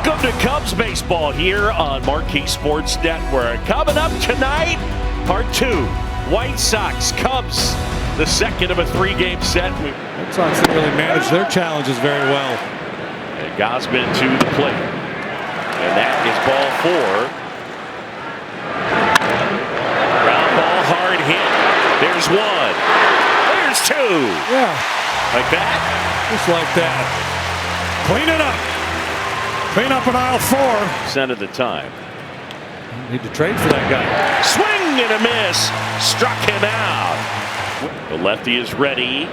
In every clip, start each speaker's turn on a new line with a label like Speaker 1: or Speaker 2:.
Speaker 1: Welcome to Cubs baseball here on Marquee Sports Network. Coming up tonight, part 2, White Sox, Cubs, the second of a 3-game set.
Speaker 2: White Sox didn't really manage their challenges very well.
Speaker 1: And Gausman to the plate. And that is ball 4. Ground ball, hard hit. There's 1. There's 2.
Speaker 2: Yeah.
Speaker 1: Like that?
Speaker 2: Just like that. Clean it up. Clean up in aisle 4.
Speaker 1: Percent of the time.
Speaker 2: Need to trade for that guy.
Speaker 1: Swing and a miss. Struck him out. The lefty is ready.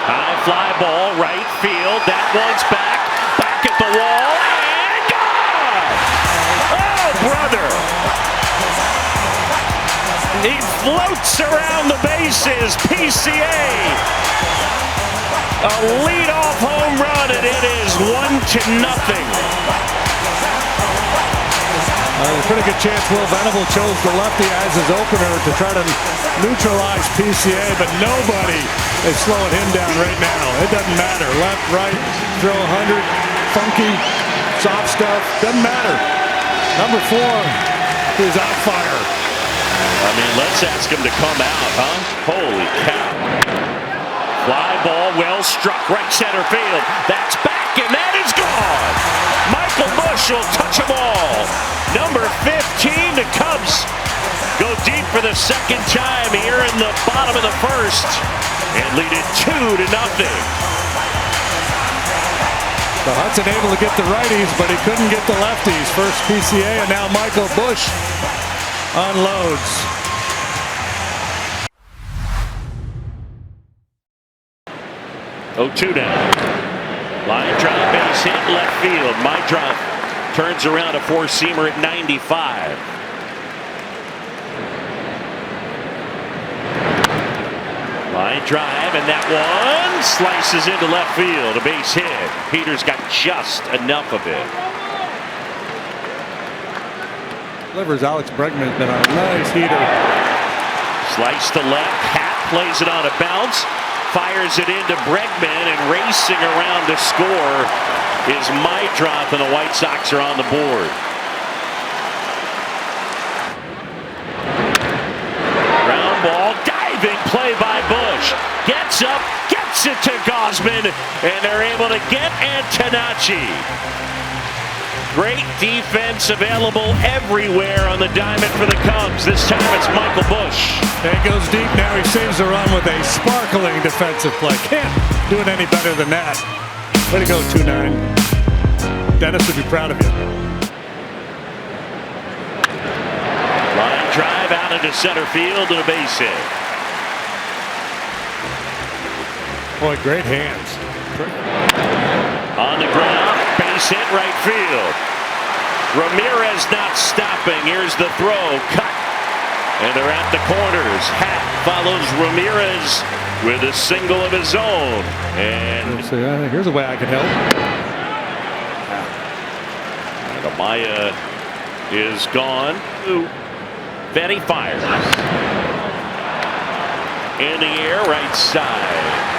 Speaker 1: High fly ball, right field. That one's back. Back at the wall. And gone! Oh, brother! He floats around the bases. PCA. A leadoff home run, and it is 1-0.
Speaker 2: A pretty good chance Will Venable chose the lefty as his opener to try to neutralize PCA, but nobody is slowing him down right now. It doesn't matter. Left, right, throw 100, funky, soft stuff, doesn't matter. Number 4 is on fire.
Speaker 1: I mean, let's ask him to come out, huh? Holy cow. Fly ball, well struck, right center field. That's back, and that is gone. Michael Busch will touch them all. Number 15, the Cubs go deep for the second time here in the bottom of the first and lead it 2-0.
Speaker 2: So Hudson able to get the righties, but he couldn't get the lefties. First PCA, and now Michael Busch unloads.
Speaker 1: Oh, 2 down. Line drive, base hit, left field. Mydrop turns around a 4-seamer at 95. Line drive, and that one slices into left field. A base hit. Peters got just enough of it.
Speaker 2: Delivers. Alex Bregman has been on a nice heater.
Speaker 1: Slice to left. Hat plays it on a bounce. Fires it into Bregman, and racing around to score is Mydrop, and the White Sox are on the board. Ground ball, diving play by Busch. Gets up, gets it to Gausman, and they're able to get Antonacci. Great defense available everywhere on the diamond for the Cubs. This time it's Michael Busch.
Speaker 2: And goes deep now. He saves the run with a sparkling defensive play. Can't do it any better than that. Way to go, 2-9. Dennis would be proud of you.
Speaker 1: Line drive out into center field and a base hit.
Speaker 2: Boy, great hands.
Speaker 1: On the ground, base hit right field. Ramirez not stopping. Here's the throw, cut. And they're at the corners. Hat follows Ramirez with a single of his own. And
Speaker 2: here's a way I can help.
Speaker 1: Amaya is gone. Benny fires. In the air, right side.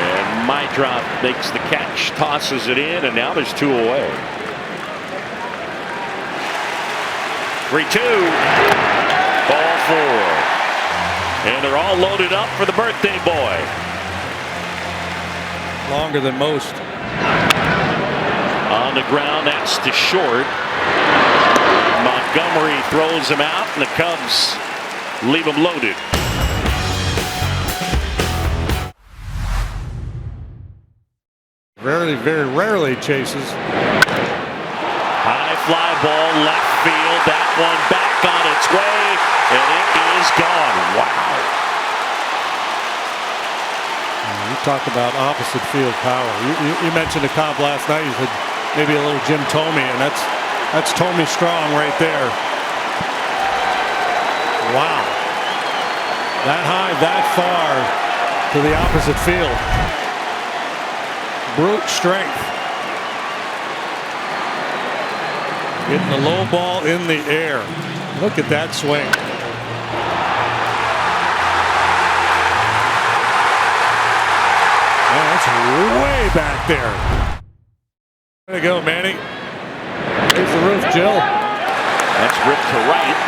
Speaker 1: And Mydrop makes the catch, tosses it in, and now there's 2 away. 3-2. Ball 4. And they're all loaded up for the birthday boy.
Speaker 2: Longer than most.
Speaker 1: On the ground, that's to short. Montgomery throws him out, and the Cubs leave him loaded.
Speaker 2: Very, very rarely chases.
Speaker 1: High fly ball, left field. That one back on its way, and it is gone. Wow.
Speaker 2: You talk about opposite field power. You mentioned a comp last night. You said maybe a little Jim Thome, and that's Thome strong right there. Wow. That high, that far to the opposite field. Brute strength. Getting the low ball in the air. Look at that swing. Man, that's way back there. There you go, Manny. Here's the roof, Jill.
Speaker 1: That's ripped to right.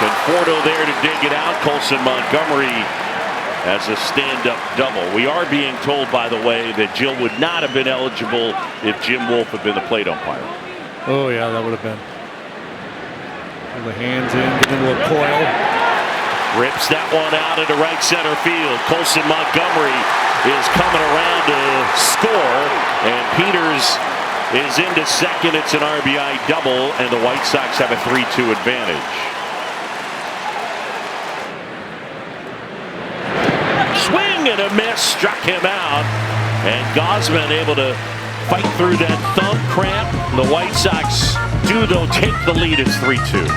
Speaker 1: Conforto there to dig it out. Colson Montgomery as a stand-up double. We are being told, by the way, that Jill would not have been eligible if Jim Wolf had been the plate umpire.
Speaker 2: Oh, yeah, that would have been. Pull the hands in, get into a coil.
Speaker 1: Rips that one out into right center field. Colson Montgomery is coming around to score, and Peters is into second. It's an RBI double, and the White Sox have a 3-2 advantage. Swing and a miss, struck him out, and Gausman able to fight through that thumb cramp. The White Sox do, though, take the lead. It's 3-2.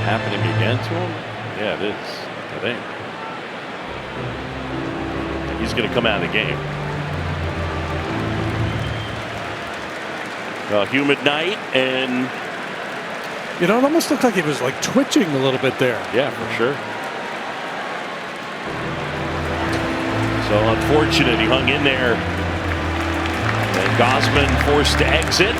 Speaker 1: Happening again to him? Yeah, it is, I think. He's going to come out of the game. A humid night, and
Speaker 2: you know, it almost looked like he was like twitching a little bit there.
Speaker 1: Yeah, for sure. So unfortunate, he hung in there, and Gausman forced to exit.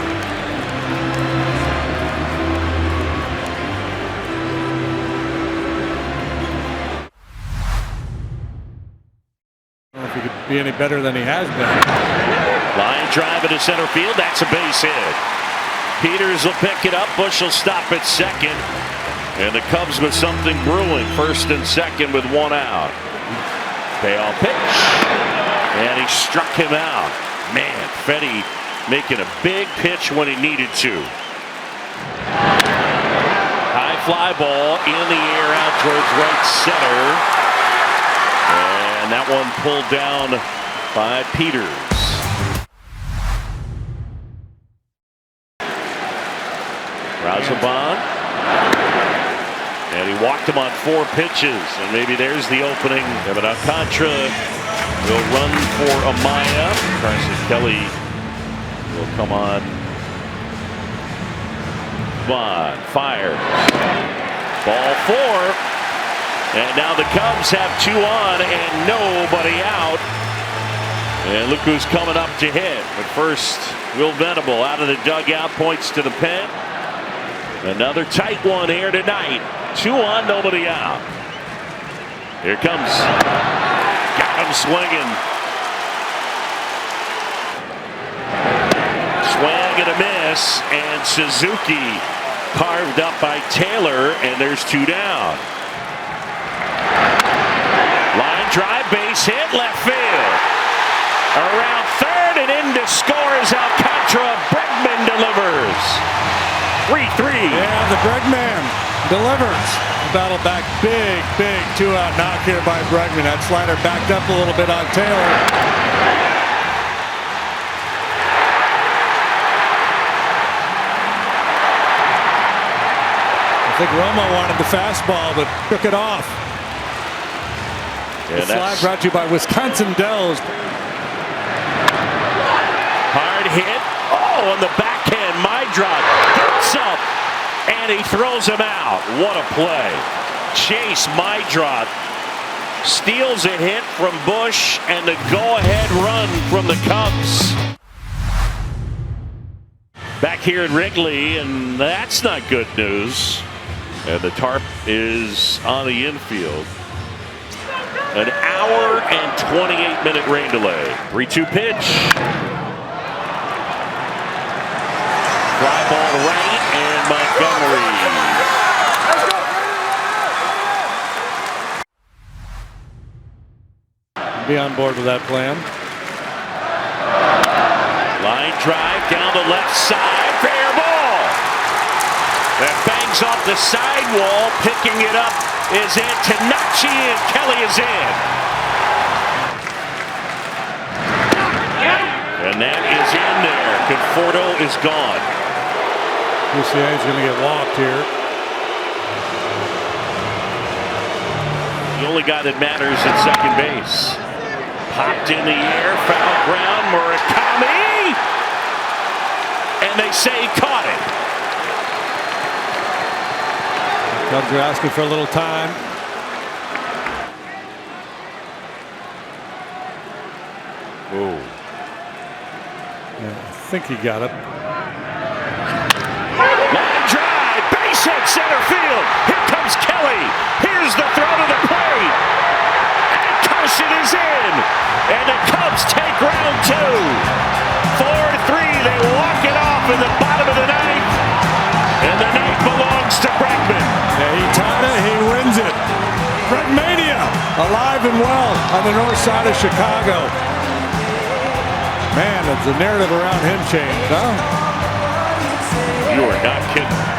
Speaker 2: If he could be any better than he has been.
Speaker 1: Line drive into center field. That's a base hit. Peters will pick it up. Bush will stop at second. And the Cubs with something brewing. First and second with one out. Payoff pitch. And he struck him out. Man, Fetty making a big pitch when he needed to. High fly ball in the air out towards right center. And that one pulled down by Peters. Razaban. And he walked him on 4 pitches. And maybe there's the opening. But Alcantara will run for Amaya. Carson Kelly will come on. Vaughn fires. Ball 4. And now the Cubs have 2 on and nobody out. And look who's coming up to hit. But first, Will Venable out of the dugout, points to the pen. Another tight one here tonight. 2 on, nobody out. Here comes. Got him swinging. Swing and a miss. And Suzuki carved up by Taylor. And there's 2 down. Line drive, base hit, left field. Around third and in to score is Alcantara. Bregman delivers. 3-3.
Speaker 2: Yeah, the Bregman delivers. Battle back, big 2-out knock here by Bregman. That slider backed up a little bit on Taylor. I think Romo wanted the fastball, but took it off. The slide brought to you by Wisconsin Dells.
Speaker 1: Hard hit. Oh, on the backhand, Mydrop hits up, and he throws him out. What a play. Chase Mydrop steals a hit from Bush, and the go-ahead run from the Cubs. Back here at Wrigley, and that's not good news. And the tarp is on the infield. An hour and 28-minute rain delay. 3-2 pitch. Fly ball to right, and Montgomery.
Speaker 2: Be on board with that plan.
Speaker 1: Line drive down the left side. Fair ball. That bangs off the sidewall. Picking it up is Antonacci, and Kelly is in. And that is in there. Conforto is gone.
Speaker 2: UCA is going to get walked here.
Speaker 1: The only guy that matters at second base. Popped in the air, foul ground, Murakami. And they say he caught it.
Speaker 2: Cubs are asking for a little time.
Speaker 1: Ooh.
Speaker 2: Yeah, I think he got it.
Speaker 1: Line drive, base hit center field. Here comes Kelly. Here's the throw to the plate. And Carson is in. And the Cubs take round 2. 4-3. They walk it off in the bottom of the ninth. And the ninth belongs to Bregman.
Speaker 2: Yeah, he tied it. He wins it. Bregmania alive and well on the north side of Chicago. Man, it's the narrative around him changed, huh?
Speaker 1: You are not kidding.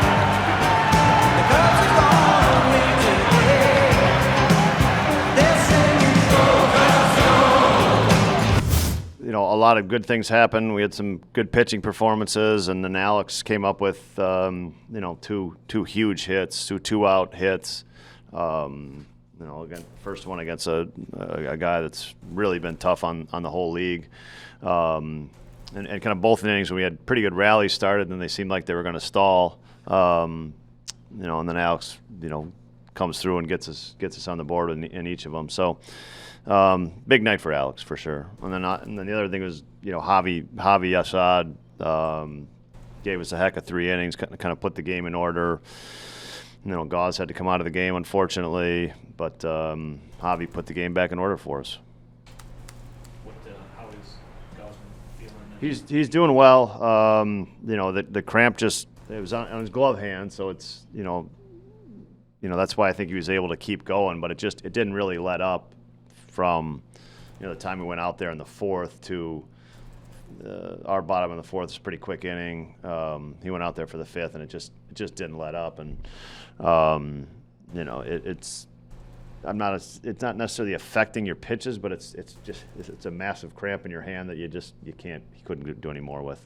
Speaker 3: You know, a lot of good things happened. We had some good pitching performances, and then Alex came up with, you know, two huge hits, two out hits. You know, again, first one against a guy that's really been tough on the whole league. And kind of both innings, we had pretty good rallies started, and then they seemed like they were going to stall. You know, and then Alex, you know, comes through and gets us on the board in each of them. So big night for Alex for sure. And then the other thing was, you know, Javi Assad gave us a heck of 3 innings, kind of put the game in order. You know, Gauze had to come out of the game, unfortunately, but Javi put the game back in order for us.
Speaker 1: How is Gauze feeling?
Speaker 3: He's doing well. You know, the cramp it was on his glove hand, so it's you know that's why I think he was able to keep going, but it didn't really let up from the time we went out there in the 4th to our bottom in the 4th is a pretty quick inning. He went out there for the 5th, and it just didn't let up, and you know it's not necessarily affecting your pitches, but it's a massive cramp in your hand that he couldn't do any more with.